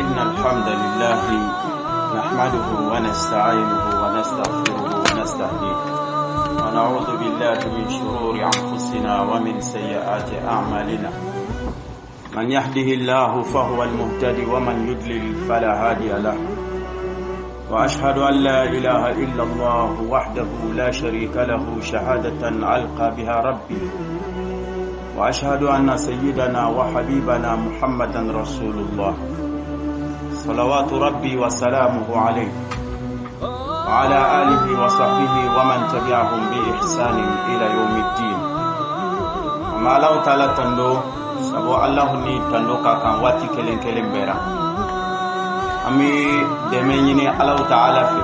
إن الحمد لله نحمده ونستعينه ونستغفره ونستهديه ونعوذ بالله من شرور أنفسنا ومن سيئات أعمالنا من يهده الله فهو المهتدي ومن يضلل فلا هادي له وأشهد أن لا إله إلا الله وحده لا شريك له شهادة ألقى بها ربي وأشهد أن سيدنا وحبيبنا محمدا رسول الله صلوات ربي وسلامه عليه وعلى آله وصحبه ومن تبعهم بإحسان إلى يوم الدين وما لو تعالى تندو سبو الله ني تندو كان واتي كلين كلين بيرا أمي دميني الله تعالى في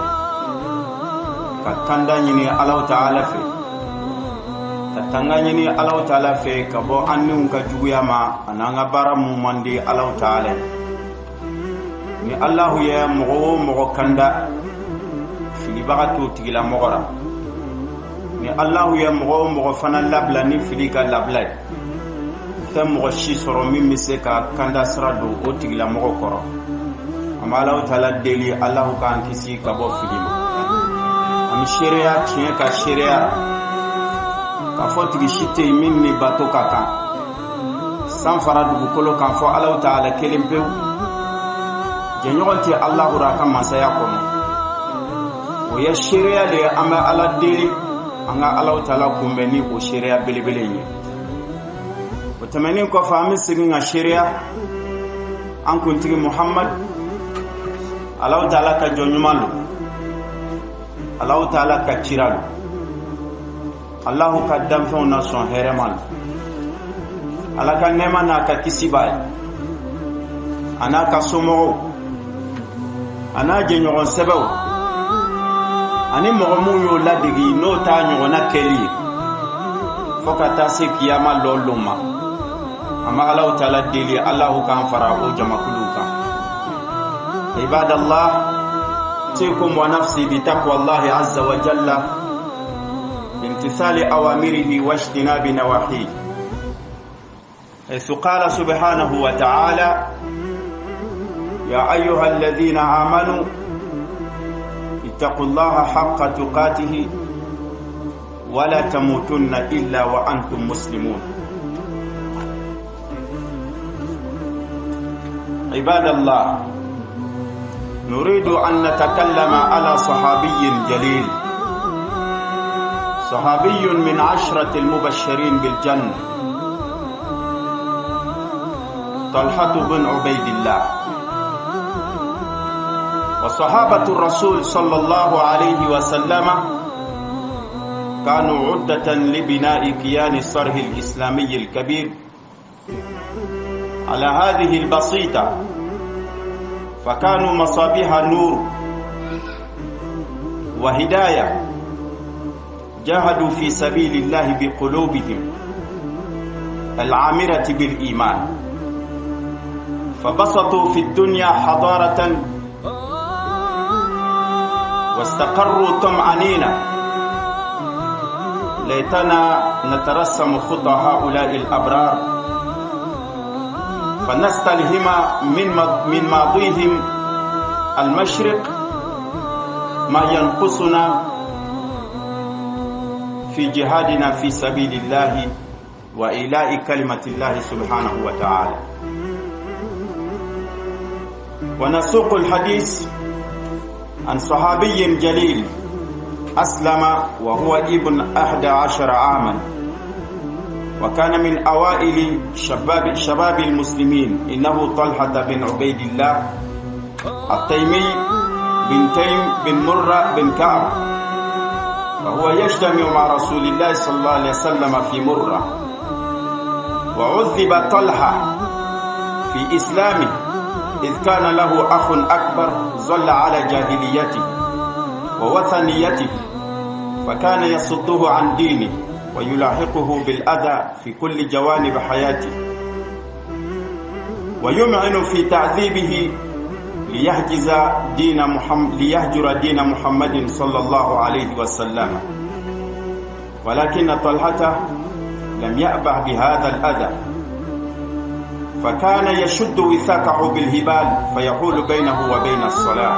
كتندني الله تعالى في كتندني الله تعالى في كبو أني كجويا ما أنا برا ممندي الله تعالى ni Allahu ya mogo kanda fili bagatu tigila mogora ni Allahu ya mogo fana labla ni fili ka labla ta mogo shi soro min mise ka kanda srado o tigila mogo koro amma Allah taala deli Allahu ka ankisi ka bo fili ma am sharia tiye ka sharia ka fo tigi shite min ni bato kaka san faradu kolo kan fo Allah taala kelimpe jenyogonti Allah ura kan masaya kono o ya sharia de amba ala deli anga Allah taala kumbeni o sharia belebele ni o tamanin ko fami sigin a sharia an kuntigi Muhammad Allah taala ka jonyumalu Allah taala ka chiralu Allah ka damfo na son heremal ala ka nema na ka kisibay ana ka somo ana jenyogon sebew ani mogomu yo ladigi no ta nyogona keli fokata se kiyama loluma amma Allah taala deli Allah kan fara o jamakuluka ibadallah tikum wa nafsi bi taqwallahi azza wa jalla bimtithali awamirihi wa ijtinabi nawahihi qala subhanahu wa ta'ala يا أيها الذين آمنوا اتقوا الله حق تقاته ولا تموتن إلا وأنتم مسلمون عباد الله نريد أن نتكلم على صحابي جليل صحابي من 10 المبشرين بالجنة طلحة بن عبيد الله وصحابة الرسول صلى الله عليه وسلم كانوا عدة لبناء كيان الصرح الإسلامي الكبير على هذه البسيطة فكانوا مصابيح نور وهداية جاهدوا في سبيل الله بقلوبهم العامرة بالإيمان فبسطوا في الدنيا حضارة واستقروا طمأنينة ليتنا نترسم خطى هؤلاء الأبرار فنستلهم من ماضيهم المشرق ما ينقصنا في جهادنا في سبيل الله وإيلاء كلمة الله سبحانه وتعالى ونسوق الحديث عن صحابي جليل أسلم وهو ابن 11 عاما وكان من أوائل شباب المسلمين إنه طلحة بن عبيد الله التيمي بن تيم بن مرة بن كعب وهو يجتمع مع رسول الله صلى الله عليه وسلم في مرة وعذب طلحة في إسلامه إذ كان له أخ أكبر ظل على جاهليته ووثنيته فكان يصده عن دينه ويلاحقه بالأذى في كل جوانب حياته ويمعن في تعذيبه ليهجر دين محمد صلى الله عليه وسلم. ولكن طلحة لم يأبه بهذا الأذى فكان يشد وثاقه بالهبال فيحول بينه وبين الصلاة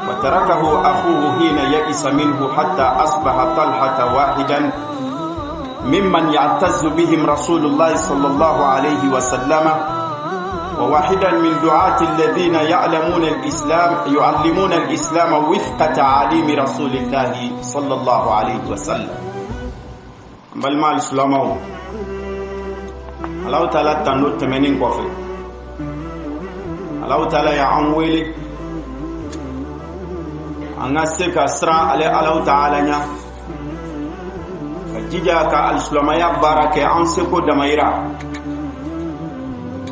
وتركه أخوه حين يئس منه حتى أصبح طلحة واحدا ممن يعتز بهم رسول الله صلى الله عليه وسلم وواحدا من دعاة الذين يعلمون الإسلام وفق تعاليم رسول الله صلى الله عليه وسلم. بل ما الإسلام الله تعالى تنور تمنين قفل الله تعالى يعمويلي أنا سيكا سرع على الله تعالى فجيجا كالإسلام يبارك أنسكو دمائرا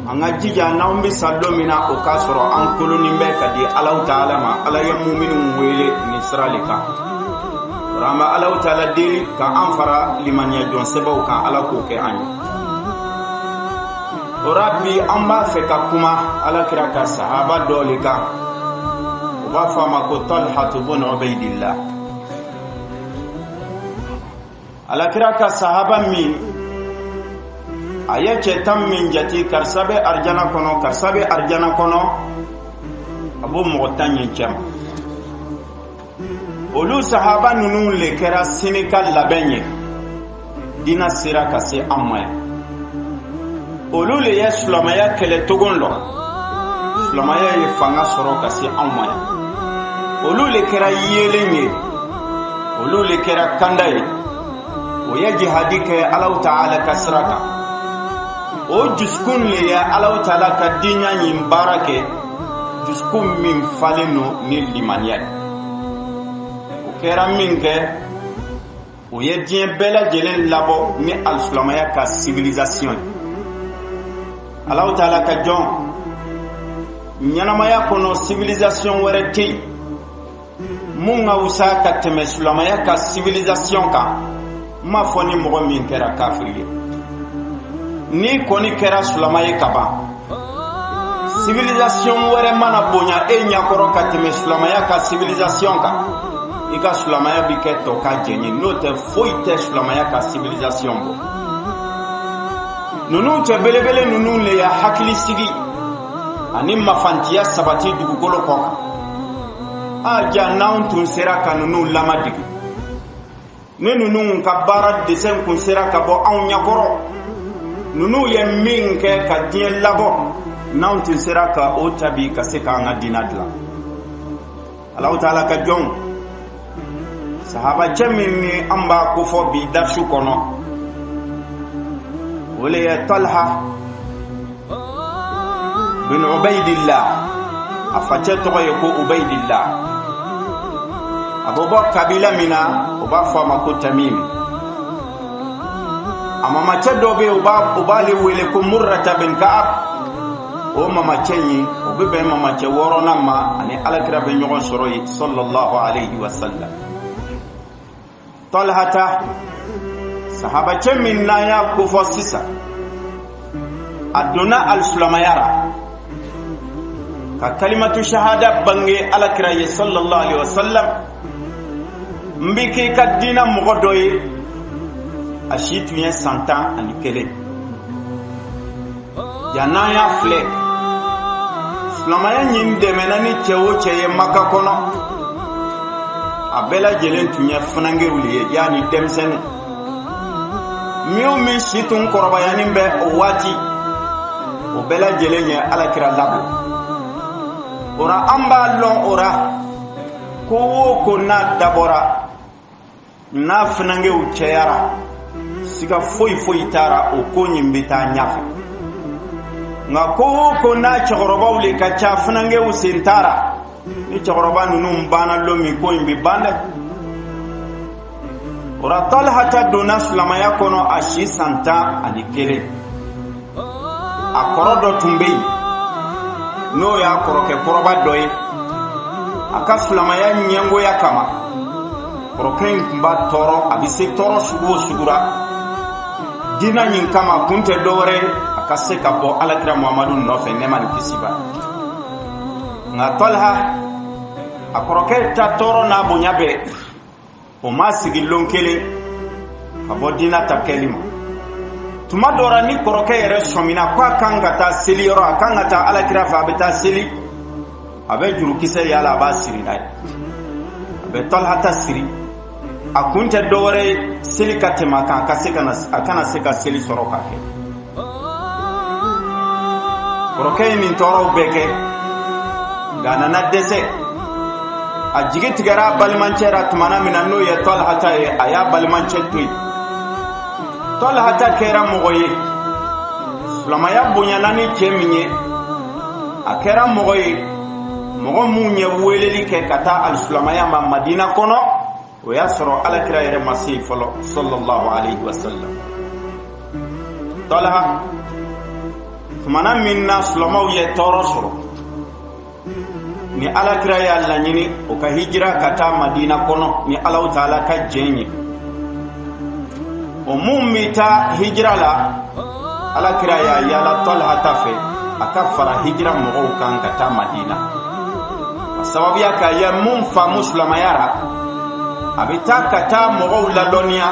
anga jija naumbi salomina okasoro ankolo nimbe kadi Allah Taala ma ala ya mu'minu wele ni sralika rama Allah Taala diri ka anfara liman ya jon sebau ka ala ko ke anyi rabbi amba fe ka kuma ala kira ka sahaba dolika wa fama ko Talha ibn Ubaydillah ala kira ka sahaba mi ayache tam min jati karsabe arjana kono abu motanyi cham olu sahaba nunu le kera sinikal labenye dina sira kase amma olu le yeslamaya kele togonlo islamaya ye fanga soro kase amma olu le kera yelenye olu le kera kandaye o ya jihadike Allah Taala kasraka o juskun le ya Allah Taala ka dinya yin barake juskun min faleno ni limaniya o kera min ke o ye diɲɛ bɛɛ lajɛlen labɔ ni alisilamaya ka civilisation Allah Taala ka jɔn ɲɛnamaya kɔnɔ civilisation wɛrɛ tɛ yen mun ka wusa ka tɛmɛ silamaya ka civilisation kan ma fɔ ni mɔgɔ min kɛra kafiri ye ni koni kɛra silamaya ka ban civilisation wɛrɛ mana bonya e ɲakɔrɔ ka tɛmɛ silamaya ka civilisation kan i ka silamaya bi kɛ tɔ ka jɛɲɛ n'o tɛ foyi tɛ silamaya ka civilisation bɔ nunu tɛ belebele nunu le ya hakili sigi ani mafantiya sabati dugukolo kɔ kan a ja n'anw tun sera ka nunu lamadigi ne nunu ka baara desen kun sera ka bɔ anw ɲakɔrɔ nunu ye min kɛ ka diɲɛ labɔ n'anw tun sera ka o tabi ka se k'an ka diina dilan Allah Taala ka jɔn sahaba cɛ min ni an b'a kofɔ bi darsu kɔnɔ o le ye Talha bin Ubaydillah a facɛ tɔgɔ ye ko Ubaydillah a bɛ bɔ kabila min na o b'a fɔ a ma ko Tamim a mamacɛ dɔ bɛ yen o b'ale wele ko Murrata bin Ka'ab o mamacɛ in o bɛ bɛn mamacɛ 6nan ma ani alakira bɛ ɲɔgɔn sɔrɔ yen sallallahu alayhi wa sallam Talhata sahabacɛ min n'an y'a kofɔ sisan a donna alisilamaya la ka kalimatu shahada bange alakira ye sallallahu alayhi wa sallam n bɛ k'i ka diina mɔgɔ dɔ ye a si tun ye san 11 yan n'an y'a filɛ silamaya ɲin dɛmɛna ni cɛ o cɛ ye Maka kɔnɔ a bɛɛ lajɛlen tun ye funangew de ye yani denmisɛnninw min si tun kɔrɔbayanin bɛ o waati o bɛɛ lajɛlen ye alakira labɔ ora an b'a lɔn ora ko o ko n'a dabɔra n'a funangew cɛyara siga foyi taara o ko ɲin bɛ taa ɲɛfɛ nka ko o ko n'a cɛkɔrɔbaw le ka ca funangew sen taara ni cɛkɔrɔba ninnu banna don min ko in bɛ ban dɛ ora Talhata donna silamaya kɔnɔ a si san 11 a kɔrɔ dɔ tun bɛ yen no ya koroke koroba doye aka silamaya ɲɛngoya kama koroke in tun b'a tɔɔrɔ a bɛ se tɔɔrɔ sugu o sugura dina ɲin kama kun tɛ dɔwɛrɛ a ka se ka bɔ alakira muhamadu nɔfɛ nɛma ni kisi b'a nka Talha a kɔrɔkɛ ta tɔɔrɔ n'a bonya bɛɛ o ma sigi lon kelen ka bɔ dina ta kɛli ma tuma dɔra ni kɔrɔkɛ yɛrɛ sɔmina ko a kan ka taa seli yɔrɔ a kan ka taa alakira fɛ a bɛ taa seli a bɛ jurukisɛ yala a b'a siri n'a ye a bɛ Talha ta siri a kun tɛ dɔwɛrɛ ye seli ka tɛmɛ a kan a kana se ka seli sɔrɔ ka kɛ kɔrɔkɛ ye nin tɔɔrɔw bɛɛ kɛ nka a nana dɛsɛ a jigi tigɛra a balimancɛ ra tumana min na n'o ye Talha ta ye a y'a balimancɛ to yen Talha ta kɛra mɔgɔ ye silamaya bonyana ni cɛ min ye a kɛra mɔgɔ ye mɔgɔ mun ye weleli kɛ ka taa alisilamaya ma Madina kɔnɔ o y'a sɔrɔ alakira yɛrɛ ma se fɔlɔ sallallahu alayhi wa sallam Talha tumana min na silamaw ye tɔɔrɔ sɔrɔ ni alakira y'a laɲini o ka hijira ka taa Madina kɔnɔ ni Allahu Taala ka jɛn ye o mun bɛ taa hijira la alakira y'a yala Talha ta fɛ a ka fara hijira mɔgɔw kan ka taa Madina a sababuya ka ye mun faamu silamaya ra a bɛ taa ka taa mɔgɔw ladɔnniya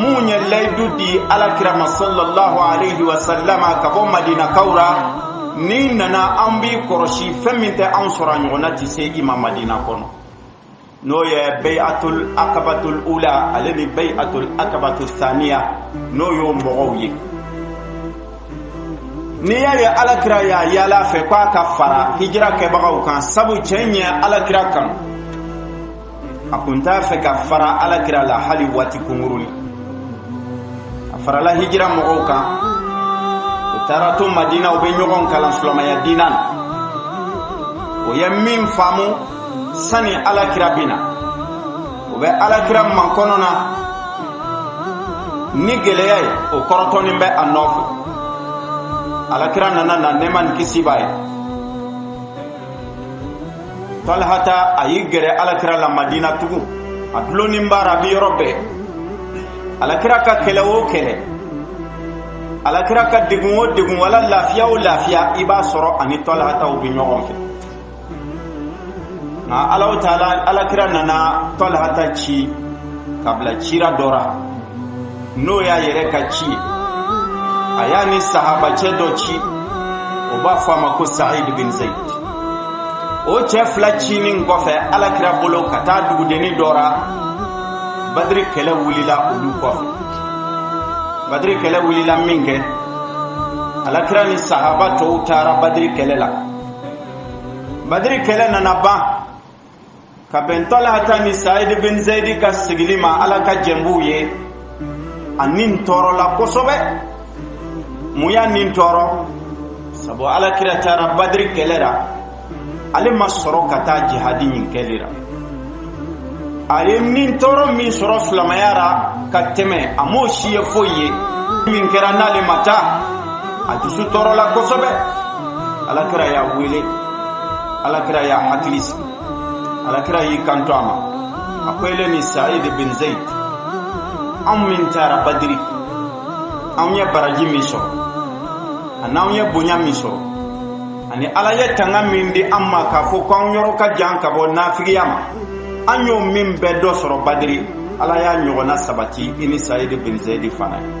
mun ye layidu di alakira ma sallallahu alayhi wa sallama ka bɔ Madina kawra ni nana an b'i kɔrɔsi fɛn min tɛ an sɔrɔ a ɲɔgɔnna tɛ se i ma Madina kɔnɔ n'o ye bayatul akabatul ula ale ni bayatul akabatul thaniya n'o y'o mɔgɔw ye n'i y'a ye alakira y'a yala fɛ k'a ka fara hijira kɛbagaw kan sabu cɛ ɲɛ alakira kan a kun t'a fɛ ka fara alakira la hali waati kunkuruni a farala hijira mɔgɔw kan o taara to Madina u bɛ ɲɔgɔn kalan silamaya diina na o ye min faamu sani alakira bina o bɛ alakira mankɔnɔ na ni gɛlɛya ye o kɔrɔtɔnin bɛ a nɔfɛ alakira nana na nɛma ni kisi b'a ye Talha ta a y'i gɛrɛ alakira la Madina tugun a dulonin baara a bi yɔrɔ bɛɛ alakira ka kɛlɛ o kɛlɛ alakira ka degun o degun wala lafiya o lafiya i b'a sɔrɔ ani Talha ta u bɛ ɲɔgɔn fɛ nka Allahu Taala alakira nana Talha ta ci ka bila cira dɔ ra n'o y'a yɛrɛ ka ci ye a y'a ni sahabacɛ dɔ ci o b'a fɔ a ma ko Sa'id bin Zaid o cɛ fila cinin kɔfɛ alakira bolo ka taa dugudenni dɔ ra Badri kɛlɛ wulila olu kɔfɛ Badri kɛlɛ wulila min kɛ alakira ni sahaba tɔw taara Badri kɛlɛ la Badri kɛlɛ nana ban ka bɛn Talha ta ni Sa'id bin Zaid ka sigili ma Ala ka jɛnbuw ye a nin tɔɔrɔla kosɛbɛ mun y'a nin tɔɔrɔ sabu alakira taara Badri kɛlɛ la ale ma sɔrɔ ka taa jihadi ɲin kɛli la a ye nin tɔɔrɔ min sɔrɔ silamaya ra ka tɛmɛ a m'o si ye foyi ye min kɛra n'ale ma taa a dusu tɔɔrɔla kosɛbɛ alakira y'a wele alakira y'a hakili sigi alakira y'i kanto a ma a ko ele ni Sa'id bin Zaid anw min taara Badiri anw ye baraji min sɔrɔ ani anw ye bonya min sɔrɔ ani Ala ye tanga min di an ma k'a fɔ k'anw yɔrɔ ka jan ka bɔ nafigiya ma an y'o min bɛɛ dɔ sɔrɔ Badiri Ala y'a ɲɔgɔnna sabati i ni Sa'id bin Zaid fana ye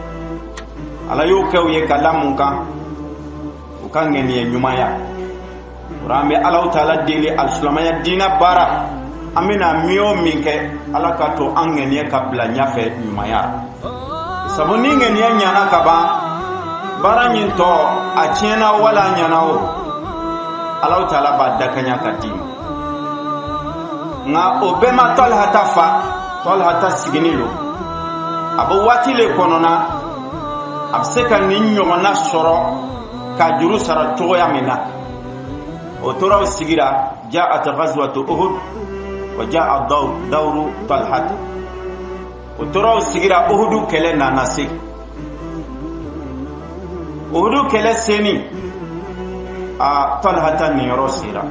Ala y'o kɛ u ye ka da mun kan u ka ŋɛniya ɲumanya an bɛ Allahu Taala deli alisilamaya diina baara an bɛna min o min kɛ Ala ka to an ŋɛniya ka bila ɲɛfɛ ɲumanya sabu ni ŋɛniya ɲana ka ban baara ɲin tɔ a tiɲɛna wala a ɲana o Allahu Taala b'a dakaɲa ka di nka o bɛɛ ma Talha ta fa Talha ta sigini lo a bɛ waati le kɔnɔna a bɛ se ka nin ɲɔgɔnna sɔrɔ ka juru sara cogoya min na o tora sigira ja'at ghazwatu Uhud wa ja'a dawru Talha o tora sigira Uhud kɛlɛ nana se Uhud kɛlɛ seni Talhata ni yɔrɔ sera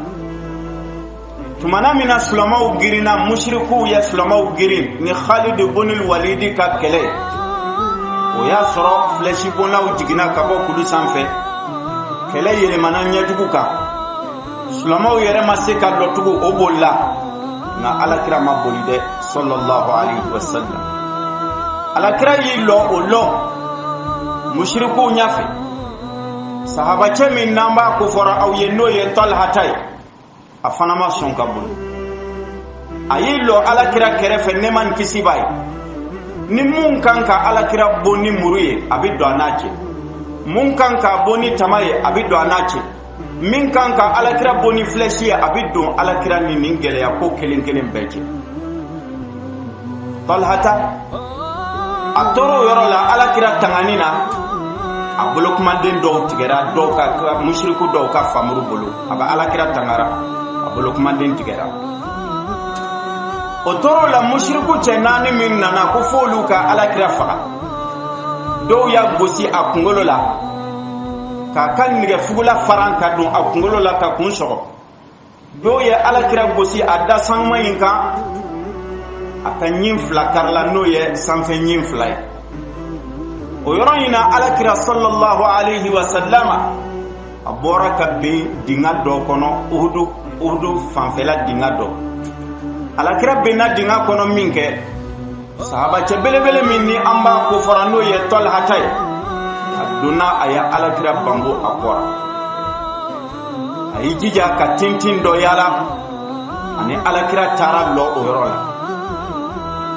tumana min na silamaw girinna mushriku ye silamaw girin ni Khalid ibn al-Walid ka kɛlɛ o y'a sɔrɔ flèche bonnaw jiginna ka bɔ kulu sanfɛ kɛlɛ yɛlɛmana ɲɛjugu kan silamaw yɛrɛ ma se ka dɔ tugu o bolila nka alakira ma boli dɛ sallallahu alayhi wa sallam alakira y'i lɔ o lɔ mushriku ɲafɛ sahaba cɛ min n'an b'a kofɔra aw ye n'o ye Talhata ye a fana ma sɔn ka boli a y'i lɔ alakira kɛrɛfɛ ne ma n kisi b'a ye ni mun kan ka alakira bon ni muru ye a bɛ don a n'a cɛ mun kan ka bon ni tama ye a bɛ don a n'a cɛ min kan ka alakira bon ni flèche ye a bɛ don alakira ni nin gɛlɛya ko kelen kelen bɛɛ cɛ Talhata a tora o yɔrɔ la alakira tangani na a bolokumaden dɔw tigɛra dɔw ka mushriku dɔw ka famuru bolo a bɛ alakira tangara a bolokumaden tigɛra o tora la mushriku cɛ naani min nana ko f'olu ka alakira faga dɔw y'a gosi a kunkolo la k'a ka nɛgɛfugula faran ka don a kunkolo la ka kun sɔgɔ dɔw ye alakira gosi a da sanuma in kan a ka ɲin fila karila n'o ye sanfɛ ɲin fila ye o yɔrɔ in na alakira sallallahu alayhi wa sallama a bɔra ka bin dinga dɔ kɔnɔ uhudu fanfɛla dinga dɔ alakira benna dinga kɔnɔ min kɛ sahabacɛ belebele min ni an b'a kofɔra n'o ye Talhata ye a donna a ye alakira bango a kɔrɔ a y'i jija ka tintin dɔ yala ani alakira taara lɔ o yɔrɔ la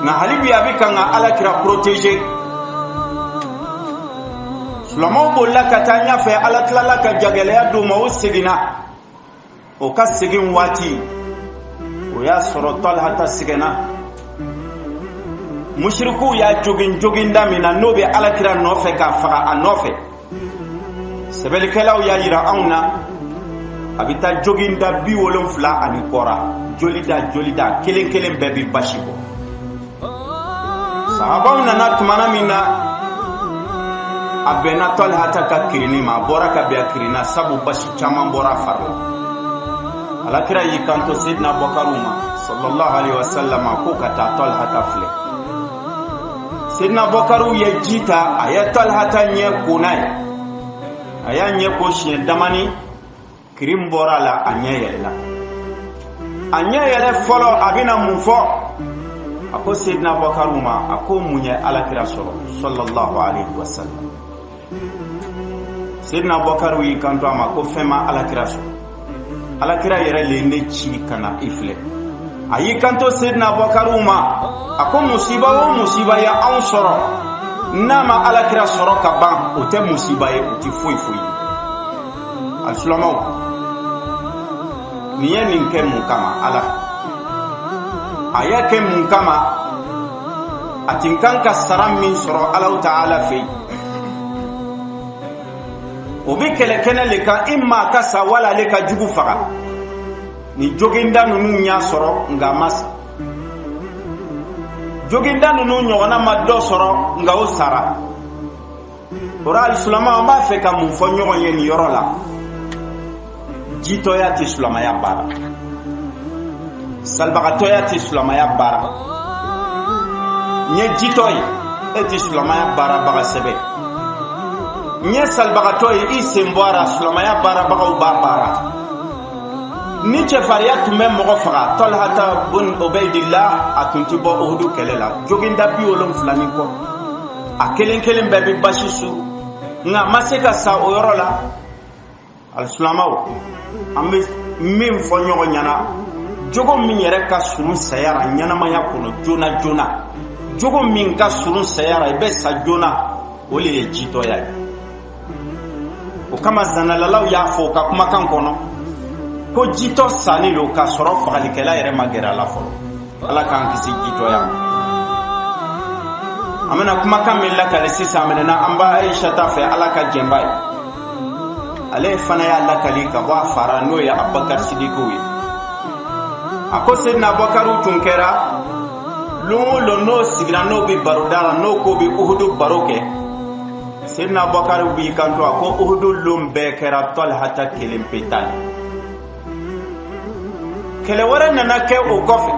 nka hali bi a bɛ kan ka alakira protéger silamaw bolila ka taa ɲɛfɛ ala tilala ka jagɛlɛya d'u ma o seginna o ka segin waati o y'a sɔrɔ Talhata sɛgɛnna mushriku y'a jogin damina n'o bɛ alakira nɔfɛ k'a faga a nɔfɛ sɛbɛlikɛlaw y'a yira anw na a bɛ taa joginda 70 ani kɔra jolida kelen kelen bɛɛ bɛ basi bɔ sahabaw nana tumana min na a bɛnna Talhata ka kirini ma a bɔra ka bɛn a kirina sabu basi caman bɔra a fari la alakira y'i kanto Seydina Abubakaru ma sallallahu alayhi wa sallam ko ka taa Talhata filɛ Seydina Abubakaru ye ji ta a ye Talhata ɲɛ ko n'a ye a y'a ɲɛ ko siɲɛ damani kirin bɔra la a ɲɛ yɛlɛla a ɲɛ yɛlɛ fɔlɔ a bɛna mun fɔ a ko Seydina Abubakaru ma a ko mun ye alakira sɔrɔ sallallahu alayhi wa sallam Seydina Abubakaru y'i kanto a ma ko fɛn ma alakira sɔrɔ alakira yɛrɛ le ne ci ka na i filɛ a y'i kanto Seydina Abubakaru ma a ko musiba o musiba ye anw sɔrɔ n'a ma alakira sɔrɔ ka ban o tɛ musiba ye o tɛ foyi foyi alisilamaw nin ye nin kɛ mun kama ala a y'a kɛ mun kama a tin kan ka sara min sɔrɔ Alahu Ta'ala fɛ yen o bɛ kɛlɛ kɛnɛ le kan imma ka sa wala ale ka jugu faga ni joginda ninnu y'a sɔrɔ nka ma sa joginda ninnu ɲɔgɔnna ma dɔ sɔrɔ nka o sara o la alisilama an b'a fɛ ka mun fɔ ɲɔgɔn ye nin yɔrɔ la jitɔya tɛ silamaya baara salibagatɔya tɛ silamaya baara n ye jitɔ ye e tɛ silamaya baarabaga sɛbɛ n ye salibagatɔ ye i sen bɔra silamaya baarabagaw b'a baara ni cɛfarinya tun bɛ mɔgɔ faga Talhata bun Ubaydillah a tun tɛ bɔ Uhudu kɛlɛ la joginda 70 ni kɔ a kelen kelen bɛɛ bɛ basi su nka a ma se ka sa o yɔrɔ la alisilamaw an bɛ min fɔ ɲɔgɔn ɲɛna jogo min yɛrɛ ka surun sayara ɲɛnamaya kɔnɔ joona joona jogo min ka surun sayara i bɛ sa joona o de ye jitɔya ye o kama zanalalaw y'a fɔ ka kumakan kɔnɔ ko jitɔ sani lo ka sɔrɔ fagalikɛla yɛrɛ ma gɛrɛ a la fɔlɔ ala k'an kisi jitɔya ma an bɛna kumakan min lakale sisan minɛna an b'a Aishata fɛ ala ka jɛnba ye ale fana y'a lakali ka bɔ a fara n'o ye Abubakar Sidikiw ye a ko Seydina Abubakaru tun kɛra lon o lon n'o sigira n'o bɛ baroda la n'o ko bɛ Uhudu baro kɛ Sayyidina Abubakar bi kanto ko Uhudul lum be kera Talha ta kelen petal kele wara nana ke o kofi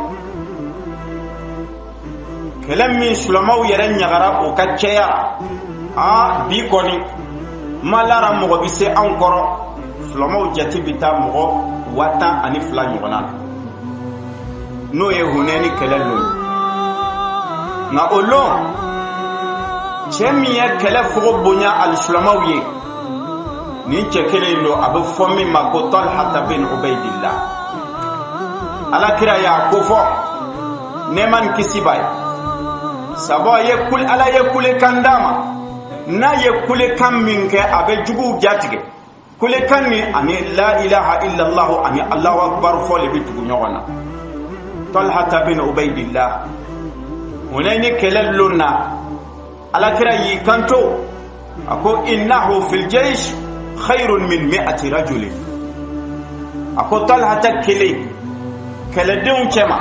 kele min sulamaw yere nyagara o ka ceya bi koni malara mo bi se encore sulamaw jati bita mo wata ani fla nyogona no ye huneni kele lo na olo chemiya kele fugo bonya al sulamaw ye ni chekele lo abu fomi mako Talha bin Ubaydillah ala kira ya kofo neman kisibay sabo ye kul ala ye kule kandama na ye kule kam minke abe jugu jatige kule kanni ani la ilaha illa Allah ani Allahu akbar fo le bitugu nyona Talha bin Ubaydillah hunayni kelal lonna ala kira yi kanto ako innahu fil jaysh khairun min 100 rajul ako Talha kele deun chema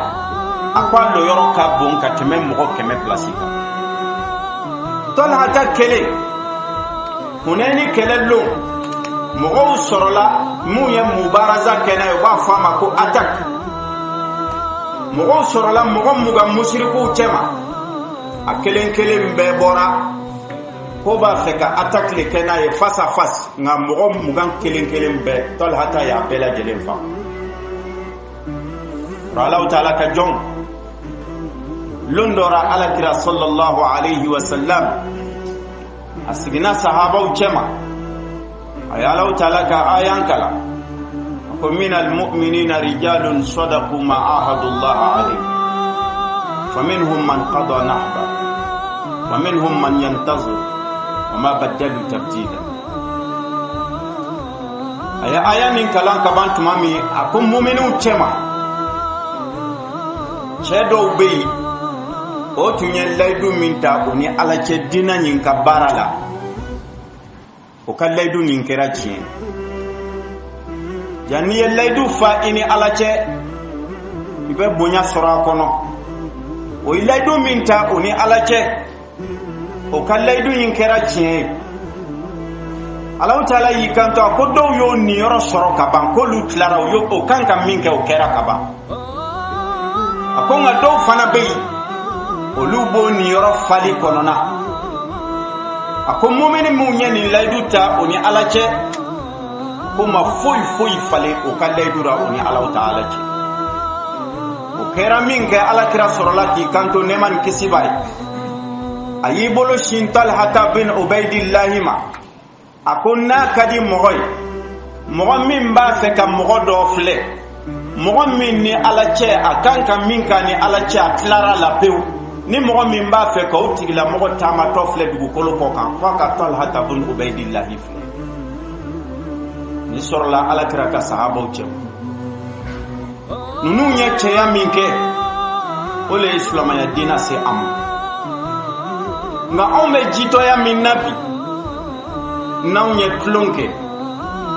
akwa lo yoro ka bon ka teme mo keme plasika Talha kele huneni kele lo mo sorola mu ya mubaraza kena yo ba fama ko attack mo sorola mo muga mushriku chema akelen mbe bora ko ba feka attack le kena ye face à face nga mo muga kelen mbe Talha ya bela jelen fa Allah Ta'ala ka jong londora ala kira sallallahu alayhi wa sallam asigina sahaba uchema ay Allah Ta'ala ka ayan kala ko minal mu'minina rijalun sadaqu ma ahadu Allah alayhi faminhum man qada nahba wa minhum man yantazir wa ma badalu tabdila ay ayanin kala ka bantu mami akum mu'minu uchema chedo be o tunye laydu minta oni ala che dina nyin ka barala o ka laydu nyin kera chi jani laydu fa ini ala che ibe bonya sora kono o laydu minta oni ala che o ka laydu nyin kera chi Allah Ta'ala yi kanto ko do yo ni yoro soro ka ban ko lu klara yo o kan ka min ke o kera ka ba akonga do fana be olubo ni yoro fali konona akon mu'mini mu'nyani layduta oni alache kuma foi fale o ka laydura oni Allah Ta'ala che o kera minke ala kira sorolati kanto neman kisibai ayibolo shin Talha bin Ubaydillah ma akonna kadi mogoy min ba fe ka mogodo fle mogo min ni ala che akanka min ka ni ala che aklara la peu ni mogo min ba fe ko tigila mogo tama tofle dugu kolo ko kan fa ka Talha bin Ubaydillah fle ni sorla ala kira ka sahaba che nunu nya che ya min ke ole islam ya dina se am nga on me jito ya min nabi na nya klonke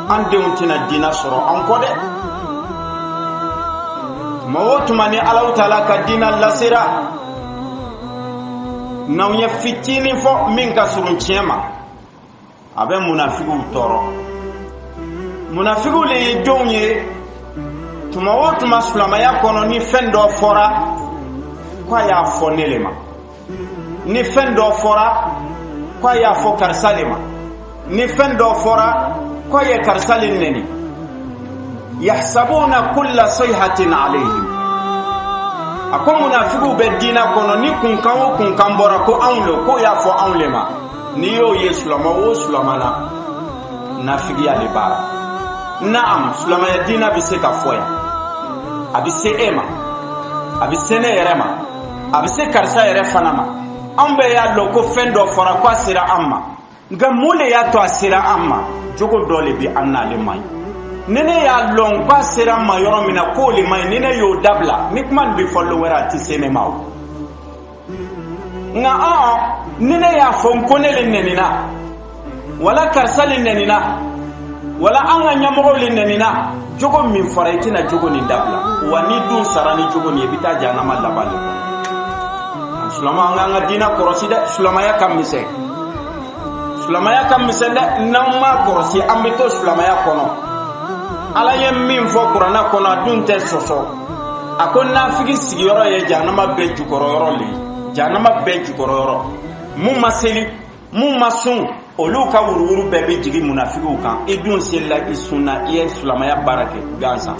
ande untina dina soro an ko de mawotuma ni Allah Ta'ala ka dina lasira na unya fitini fo min ka surun chema abe munafiku toro munafiku le jonye tumawotuma sulama ya kono ni fendo fora kwa ya fonelema ni fendo fora kwa ya fo karsalema ni fendo fora kwa ya karsalin neni yahsabuna kulla sayhatin alayhim akon munafiqu bedina kono ni kun bora ko anlo ko ya fo anlema ni yo yesulama o sulamana nafigi ya libara naam sulama ya dina bi se ka foya abi se ema abi sene yerema abi se karsa yere fanama ambe ya loko fendo fora kwa sira amma ngamule ya to asira amma jogo dole bi annale mai nene ya long ba sera ma yoro mina ko le mai nene yo dabla nikman bi follow wera ti sene maw nga nene ya fon konele nenina wala karsale nenina wala anga nyamo le nenina jogo min faraitina jogo ni dabla wani dun sarani jogo ni bita janama labale sulama nga dina korosida sulama ya kamise silamaya ka misɛn dɛ n'an ma kɔrɔsi an bɛ to silamaya kɔnɔ ala ye min fɔ kuranɛ kɔnɔ a dun tɛ sɔsɔ a ko nafigi sigiyɔrɔ ye jahanama bɛɛ jukɔrɔ yɔrɔ le ye jahanama bɛɛ jukɔrɔ yɔrɔ mun ma seli mun ma sun olu ka wuruwuru bɛɛ bɛ jigin munafigiw kan i dun selila i sunna i ye silamaya baara kɛ gansan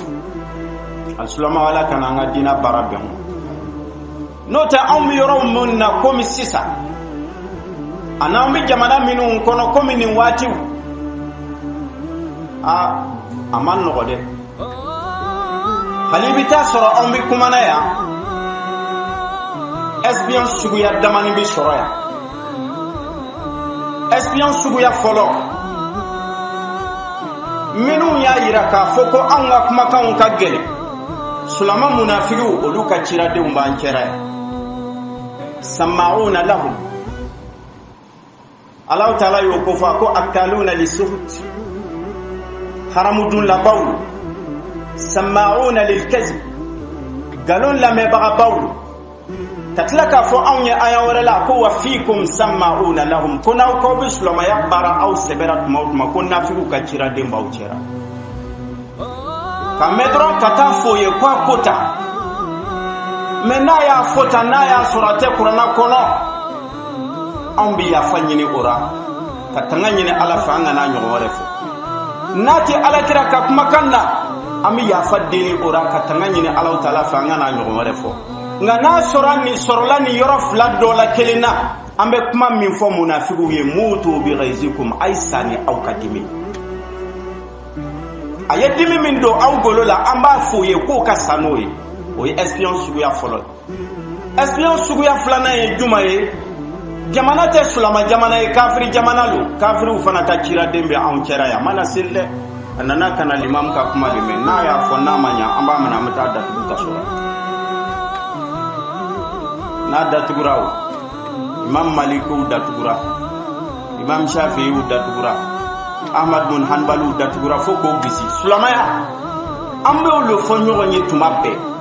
alisilama ala kana an ka diinɛ baara bɛn n'o tɛ anw bɛ yɔrɔ min na komi sisan a n'an bɛ jamana minnu kɔnɔ komi nin waatiw a ma nɔgɔ dɛ hali i bɛ taa sɔrɔ anw bɛ kumana yan espion suguya damani bɛ sɔrɔ yan espion suguya fɔlɔ minnu y'a yira k'a fɔ ko anw ka kumakanw ka gɛlɛn sulama munafigiw olu ka ciradenw b'an cɛra yan sama'una lahum Allah ta'ala y'o ko fɔ ko akaluna lisuhut haramudun labaw sama'una lilkazib galon lamɛbagabaw ka tila k'a fɔ anw ye aya wɛrɛ la ko wa fiikum sama'una lahum ko n'aw k'aw bɛ silamaya baara aw sɛbɛra tuma o tuma ko nafigiw ka ciraden b'aw cɛra ka mɛn dɔrɔn ka taa f'o ye ko a ko tan mɛ n'a y'a fɔ tan n'a y'a sɔrɔ a tɛ kuranna kɔnɔ anw bɛ yafa ɲini o ra ka tanga ɲini ala fɛ an kana ɲɔgɔn wɛrɛ fɔ n'a tɛ alakira ka kumakan na an bɛ yafa deli o ra ka tanga ɲini ala ta'ala fɛ an kana ɲɔgɔn wɛrɛ fɔ nka n'a sɔrɔ nin sɔrɔla nin yɔrɔ fila dɔ la kelen na an bɛ kuma min fɔ munafigiw ye mutu bi ghayzikum ay sani aw ka dimi a ye dimi min don aw golo la an b'a f'o ye k'o ka sa n'o ye o ye espion suguya fɔlɔ espion suguya filanan ye juma ye jamana tɛ sulama jamana ye kafiri jamana lo kafiriw fana ka ciraden bɛ anw cɛra yan mana seli dɛ a nana ka na limamu ka kuma limɛ n'a y'a fɔ n'a ma ɲa an b'a minɛ an bɛ taa datugu kaso la n'a datugura o imam malikiw datugura imam shafi'iw datugura ahmad bin hanbaliw datugura fo k'o bisi sulamaya an bɛ olu fɔ ɲɔgɔn ye tuma bɛɛ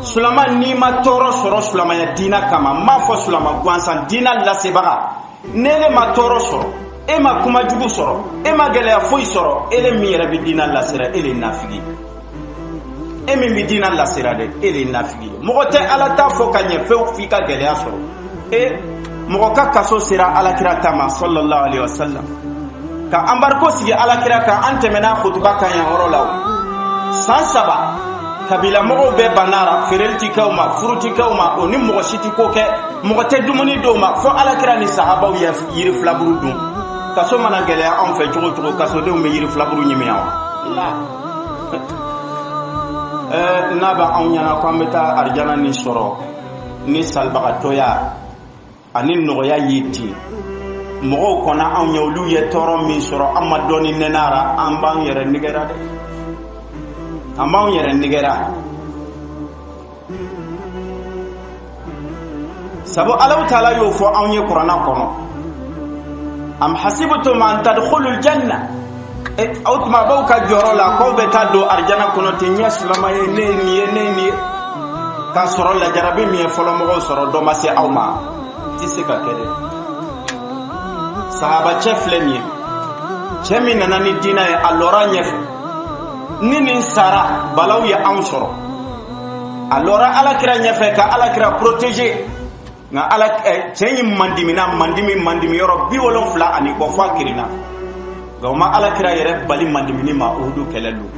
sulama n'i ma tɔɔrɔ sɔrɔ sulamaya diina kama n b'a fɔ sulama gansan diina lasebaga n'ele ma tɔɔrɔ sɔrɔ e ma kuma jugu sɔrɔ e ma gɛlɛya foyi sɔrɔ ele min yɛrɛ bɛ diina lasera ele nafigi e min bɛ diina lasera dɛ ele nafigi mɔgɔ tɛ ala t'a fɔ ka ɲɛ fewu f'i ka gɛlɛya sɔrɔ mɔgɔ ka kaso sera alakira ta ma sallallahu alaihi wasallam ka embargo sigi alakira kan an tɛmɛna khutuba kan yan yɔrɔ la o san 3 kabila mɔgɔw bɛ banara feerelitikaw ma furutikaw ma o ni mɔgɔ si tɛ ko kɛ mɔgɔ tɛ dumuni dɔw ma fo alakira ni sahabaw ye yiri filaburu dun kaso mana gɛlɛya anw fɛ cogo cogo kasodenw bɛ yiri filaburu ɲimi yan wa n'a bɛ anw ɲɛna ko an bɛ taa arijana ni sɔrɔ ni salibagatɔya ani nɔgɔya ye ten mɔgɔw kɔnɔ anw ye olu ye tɔɔrɔ min sɔrɔ an ma dɔɔni nɛnara an b'an yɛrɛ nɛgɛra dɛ an b'anw yɛrɛ nɛgɛra sabu Allahu ta'ala y'o fɔ anw ye kuranna kɔnɔ am hasibtum an tadkhulul janna aw tuma b'aw ka jɔyɔrɔ la k'aw bɛ taa don arijana kɔnɔ ten ɲɛ silama ye ne nin ye k'a sɔrɔ lajarabi min ye fɔlɔ mɔgɔw sɔrɔ dɔ ma se aw ma tɛ se ka kɛ dɛ sahaba cɛ filɛ nin ye cɛ min nana ni diinɛ ye a lɔra ɲɛfɛ ni nin sara balaw ye anw sɔrɔ a lɔra alakira ɲɛfɛ ka alakira protéger nka cɛ in mandimi yɔrɔ 70 ani kɔ fɔ a kirinna nka o ma alakira yɛrɛ bali mandimini ma Uhudu kɛlɛ don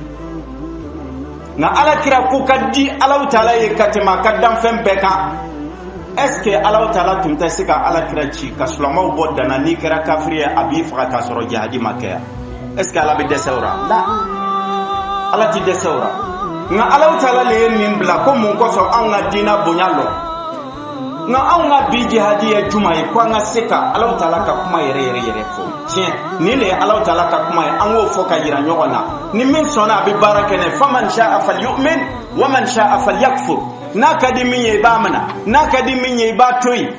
nka alakira ko ka di Allahu ta'ala ye ka tɛmɛ a ka danfɛn bɛɛ kan est-ce que Allahu ta'ala tun tɛ se ka alakira ci ka sulamaw bɔ dana n'i kɛra kafiri ye a b'i faga k'a sɔrɔ jihadi ma kɛ yan est-ce que ala bɛ dɛsɛ o la ala ti dɛsɛ o la nka Allahu ta'ala le ye nin bila ko mun kɔsɔn anw ka diina bonya lɔ nka anw ka bi jihadi ye juma ye ko an ka se ka Allahu ta'ala ka kuma yɛrɛ fɔ tiɲɛ nin le ye Allahu ta'ala ka kuma ye an k'o fɔ ka yira ɲɔgɔn na ni min sɔnna a bɛ baara kɛ n'a faman sha'a falyu'min wa man sha'a falyakfur n'a ka di min ye i b'a minɛ n'a ka di min ye i b'a to yen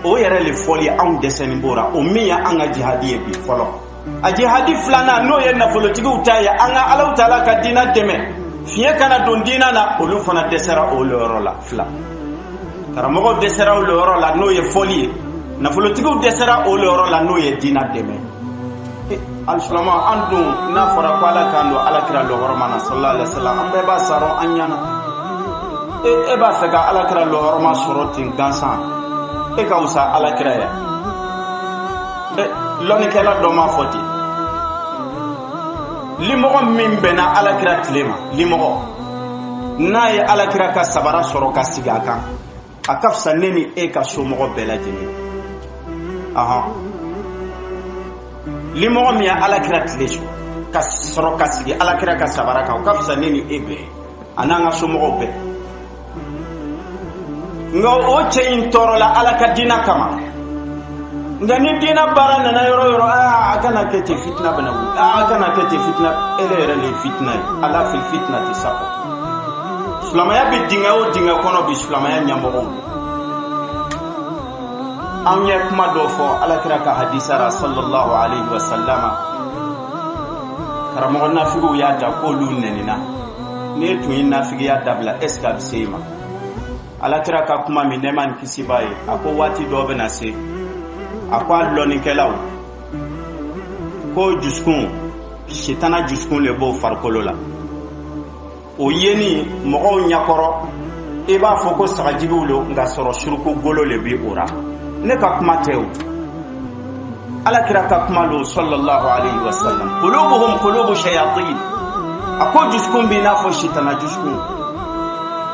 o yɛrɛ le fɔli anw dɛsɛni b'ora o min ye an ka jihadi ye bi fɔlɔ a jihadi filanan n'o ye nafolotigiw ta ye an ka Allahu ta'ala ka diina dɛmɛ fiɲɛ kana don diina na olu fana dɛsɛra o yɔrɔ la fila karamɔgɔ dɛsɛra o yɔrɔ la n'o ye fɔli ye nafolotigiw dɛsɛra o yɔrɔ la n'o ye diina dɛmɛ. Alisilama an dun n'a fɔra ko Ala k'an don Alakira lɔgɔrɔma na sallallahu alaihi wasallam an bɛɛ b'a sarɔ an ɲana. E b'a fɛ ka Alakira lɔgɔrɔma sɔrɔ ten gansan e ka wusa Alakira ya. Lɔnnikɛla dɔ m'a fɔ ten. Limɔgɔ min bɛnna Alakira tile ma, limɔgɔ n'a ye Alakira ka sabara sɔrɔ ka sigi a kan a ka fisa ne ni e ka somɔgɔ bɛɛ lajɛlen. Limɔgɔ min ye Alakira tile ka sɔrɔ ka sigi Alakira ka sabara kan o ka fisa ne ni e bɛɛ a n'an ka somɔgɔw bɛɛ. Nka o cɛ in tɔɔrɔla Ala ka diina kama. Nka ni diina baara nana yɔrɔ o yɔrɔ a kana kɛ ten fitina bɛna wuli, a kana kɛ ten fitina, ele yɛrɛ le ye fitina ye, Ala fil fitina tɛ sa. Silamɛya bɛ dingɛ o dingɛ kɔnɔ bi silamɛya ɲɛmɔgɔw. An ye kuma dɔ fɔ Alakira ka hadisa la sallallahu alaihi wa sallama. Karamɔgɔ nafigiw y'a da k'olu nɛnina. N'e tun ye nafigiya dabila est ce que a bɛ se e ma? Alakira ka kuma min ne ma ni kisi b'a ye a ko waati dɔ bɛna se a ko a lɔnnikɛlaw ko dusukun sitana dusukun le b'o farikolo la. O yeni mɔgɔw ɲɛkɔrɔ i b'a fɔ ko sagajigiw lo nka sɔrɔ suruku golo le bi o ra. Ne ka kuma tɛ o. Alakira ka kuma lo sallallahu alaihi wa sallam. Qulubuhum qulubu shayatin. A ko dusukun b'i n'a fɔ sitana dusukun.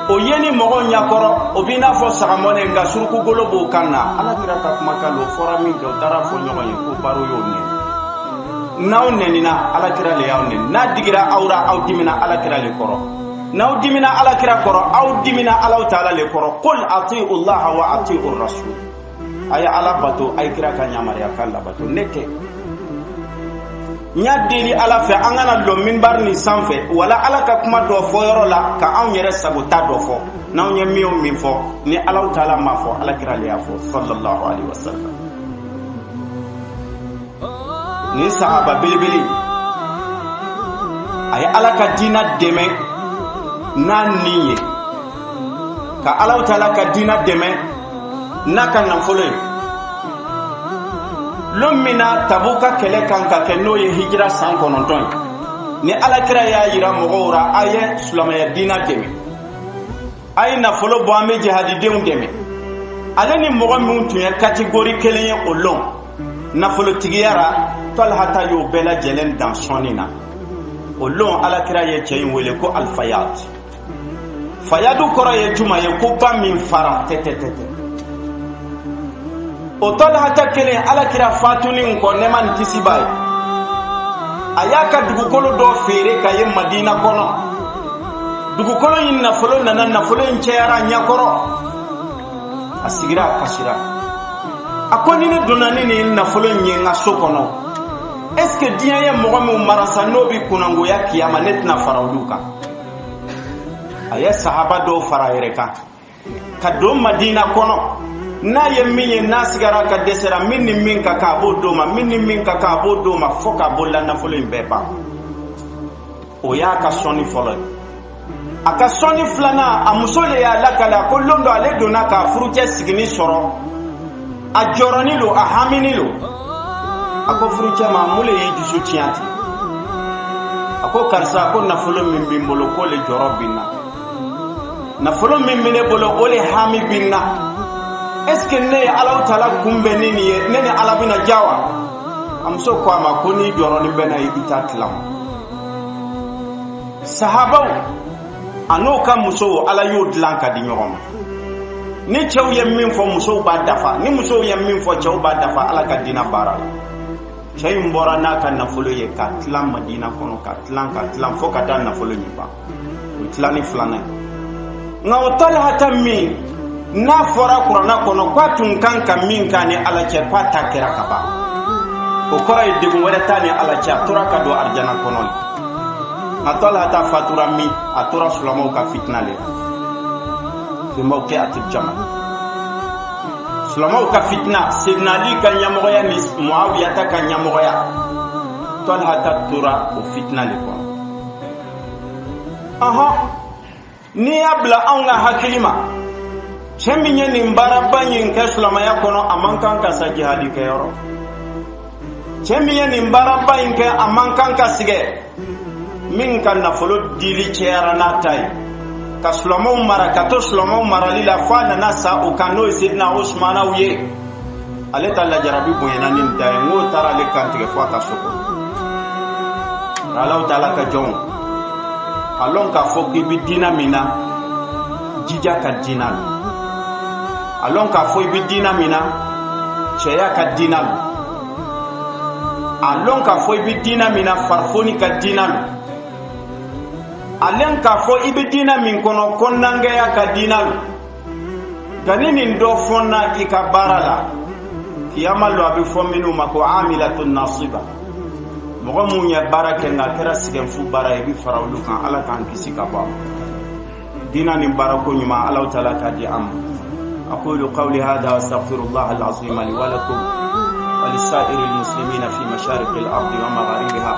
O yeni mɔgɔw ɲɛkɔrɔ o b'i n'a fɔ sagamɔnɛ nka suruku golo b'o kan na. Alakira ka kuma kan lo fɔra min kɛ o taara fɔ ɲɔgɔn ye ko baro y'o nɛni. N'aw nɛnina Alakira le y'aw nɛni. N'a digira aw ra aw dimina Alakira le kɔrɔ. N'aw dimina Alakira kɔrɔ aw dimina Alahu Taala le kɔrɔ. Qul ati'u Allah wa ati'u Rasul. A ye Ala bato a ye kira ka yamariya k'a labato ne tɛ. N y'a deli Ala fɛ an kana lɔ minbari nin sanfɛ wala Ala ka kuma dɔ fɔ yɔrɔ la ka anw yɛrɛ sagota dɔ fɔ n'anw ye min o min fɔ ni Alahu Taala m'a fɔ Alakira le y'a fɔ sallallahu alaihi wa sallam. Ni sahaba belebele a ye Ala ka diina dɛmɛ n'a nin ye ka Alahu Taala ka diina dɛmɛ n'a ka nafolo ye. Lon mina Tabuka kɛlɛ kan ka kɛ n'o ye hijira san 9 ye ni Alakira y'a yira mɔgɔw ra a ye silamɛya diina dɛmɛ a ye nafolo bɔ an bɛ jihadidenw dɛmɛ. Ale ni mɔgɔ minnu tun ye catégorie kelen ye o lɔn nafolotigiya ra Talhata y'o bɛɛ lajɛlen dan sɔnni na. O lɔn Alakira ye cɛ in wele ko Al-Fayad. Fayadu kɔrɔ ye juma ye ko ba min fara tɛtɛtɛtɛ. O Talhata kelen Alakira fatuni kɔ ne ma ni kisi b'a ye. A y'a ka dugukolo dɔ feere ka ye Madina kɔnɔ. Dugukolo in nafolo nana nafolo in cɛyara ɲɛkɔrɔ. A sigira a kasira. A ko ni ne donna ni nin nafolo in ye n ka so kɔnɔ est ce que diɲɛ ye mɔgɔ min marasa n'o bi kunangoya kiyama ne tɛna fara olu kan. A ye sahaba dɔw fara a yɛrɛ kan ka don Madina kɔnɔ. N'a ye min ye n'a sigara ka dɛsɛra min ni min ka kan a b'o d'o ma min ni min ka kan a b'o d'o ma fo k'a bolola nafolo in bɛɛ ban. O y'a ka sɔnni fɔlɔ ye. A ka sɔnni filanan a muso le y'a lakale ko lon dɔ ale donna k'a furucɛ sigini sɔrɔ a jɔrɔni lo a hamini lo. A ko furucɛ ma mun le y'i dusu tiɲɛ ten. A ko karisa ko nafolo min b'i bolo k'o le jɔrɔ bin na. Nafolo min bɛ ne bolo o le hami bin na. Est ce que ne ye Alahu Taala kunbɛn ni nin ye ne ni Ala bɛna ja wa? A muso ko a ma ko n'i jɔrɔnin bɛ na i t'a tilan. Sahabaw a n'o ka musow Ala y'o dilan ka di ɲɔgɔn ma. Ni cɛw ye min fɔ musow b'a dafa ni musow ye min fɔ cɛw b'a dafa Ala ka diinɛ baara la. Cɛ in bɔra n'a ka nafolo ye ka tilan Madina kɔnɔ ka tilan fo ka taa nafolo ɲin ban. O tilani filanan ye. Nka o Talhata min n'a fɔra Kurana kɔnɔ k'a tun kan ka min k'a ni Ala cɛ k'a ta kɛra ka ban. O kɔrɔ ye degun wɛrɛ t'a ni Ala cɛ a tora ka don arijana kɔnɔ le. A Talhata fatura min a tora silamɛw ka fitina le la. Fi mawqi'atil jamal. Silamɛw ka fitina Seydina Ali ka ɲɛmɔgɔya ni Muawiyata ka ɲɛmɔgɔya Talhata tora o fitina le kɔnɔ. N'i y'a bila anw ka hakili ma cheminya ni baraba yin kaslama yakono amankan ka sa jihadi ke yoro cheminya ni baraba yin ka amankan ka sige min kan na folo dili chera na tai kaslama umara kato slama umara lila fana nasa ukano sidna usmana uye aleta la jarabi boyena nin dai ngo tara le kan tige fata soko Allah taala ka jon alon ka foki bi dina mina jija ka dinal alon ka fo bi dina mina cheya ka dinal alon ka fo bi dina mina farfoni ka dinal alen ka fo ibi dina min kono konnange ya ka dinal ganini ndo fonna ika barala kiyama lo abi fo minu mako amilatun nasiba mogo munya barake nga kera sigen fu bara ibi farawlu kan ala kan kisi ka ba dina ni barako nyuma Allah taala ka di am aqulu qawli hadha astaghfirullah alazim li wa lakum wa lisairil muslimina fi mashariqil ardi wa magharibiha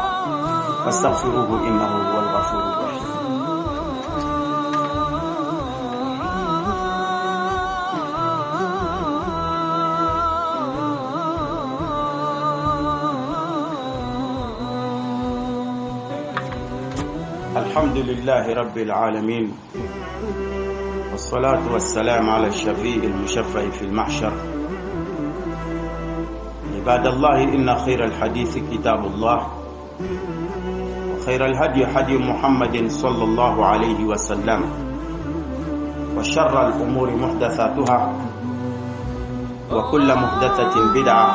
fastaghfiruhu innahu huwal ghafurur rahim. الحمد لله رب العالمين والصلاة والسلام على الشفيع المشفع في المحشر. عباد الله إن خير الحديث كتاب الله وخير الهدي هدي محمد صلى الله عليه وسلم وشر الأمور محدثاتها وكل محدثة بدعة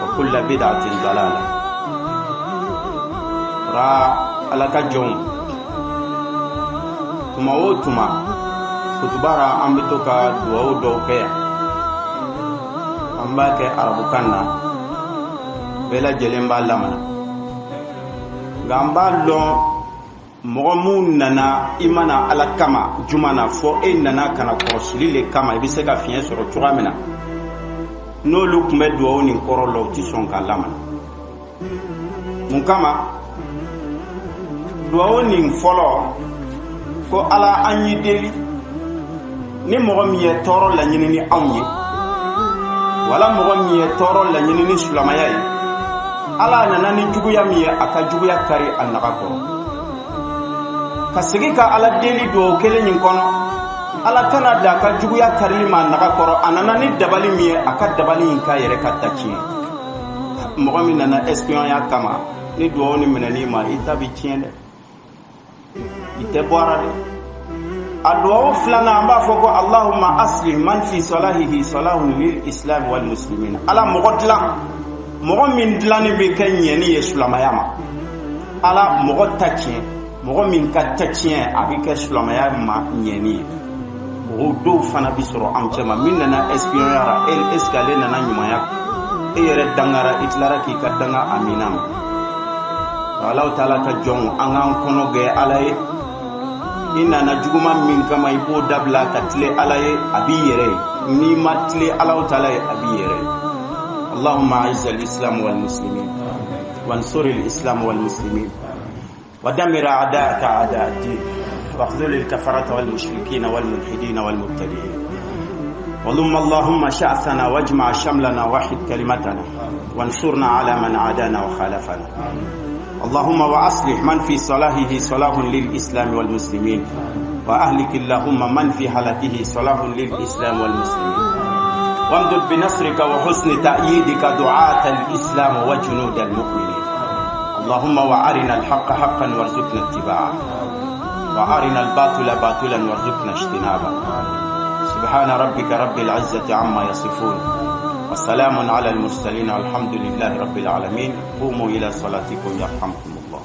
وكل بدعة ضلالة. alaka jom tuma o tuma kutubara an bɛ to ka duwawu dɔw kɛ yan an b'a kɛ arabukan na bɛɛ lajɛlen b'a lamana nka an b'a dɔn mɔgɔ mun nana i mana ala kama juma na fɔ e nana kana kɔlɔsili le kama i bɛ se ka fiɲɛ sɔrɔ cogoya min na n'olu tun bɛ duwawu nin kɔrɔ la u tɛ sɔn ka lamana mun kama duwawu nin fɔlɔ ko ala an yi deli ni mɔgɔ min ye tɔɔrɔ laɲini ni anw ye wala mɔgɔ min ye tɔɔrɔ laɲini ni silamaya ye ala nana ni juguya min ye a ka juguya kari a naga kɔrɔ ka segin ka ala deli duwawu kelen nin kɔnɔ ala kana da a ka juguya karili ma a naga kɔrɔ a nana ni dabali min ye a ka dabali in k'a yɛrɛ ka ta tiɲɛ mɔgɔ min nana espiɔnya kama ni duwawu ni minɛni ma i ta bi tiɲɛ dɛ ite bɔra de a duwawu filanan an b'a fɔ ko allahumma aslih man fi salahihi salahun lil islam wal muslimin. ala mɔgɔ dilan mɔgɔ min dilanni bɛ kɛ ɲɛni ye silamaya ma ala mɔgɔ ta tiɲɛ mɔgɔ min ka ta tiɲɛ a bɛ kɛ silamaya ma ɲɛni ye mɔgɔw dɔw fana bi sɔrɔ an cɛ ma min nana espiɔnyara est-ce que ale nana ɲumanya e yɛrɛ dangara i tilara k'i ka danga amina ma Allah taala ka jɔn an k'an kɔnɔ gɛ ala ye i nana juguman min kama i b'o dabila ka tile ala ye a b'i yɛrɛ ye n'i ma tile Allah taala ye a b'i yɛrɛ ye. Allahumma a'izz al-islam wal muslimin wansur al-islam wal muslimin wa dammir a'da'aka a'da' ad-din واخذل الكفرة والمشركين والملحدين والمبتدعين وضم اللهم شأثنا واجمع شملنا وحد كلمتنا وانصرنا على من عادانا وخالفنا. اللهم وأصلح من في صلاحه صلاح للإسلام والمسلمين وأهلك اللهم من في هلاكه صلاح للإسلام والمسلمين وامدد بنصرك وحسن تأييدك دعاة الإسلام وجنود المؤمنين. اللهم وأرنا الحق حقا وارزقنا اتباعه وأرنا الباطل باطلا وارزقنا اجتنابه. سبحان ربك رب العزة عما يصفون وسلام على المرسلين والحمد لله رب العالمين. قوموا إلى صلاتكم يرحمكم الله.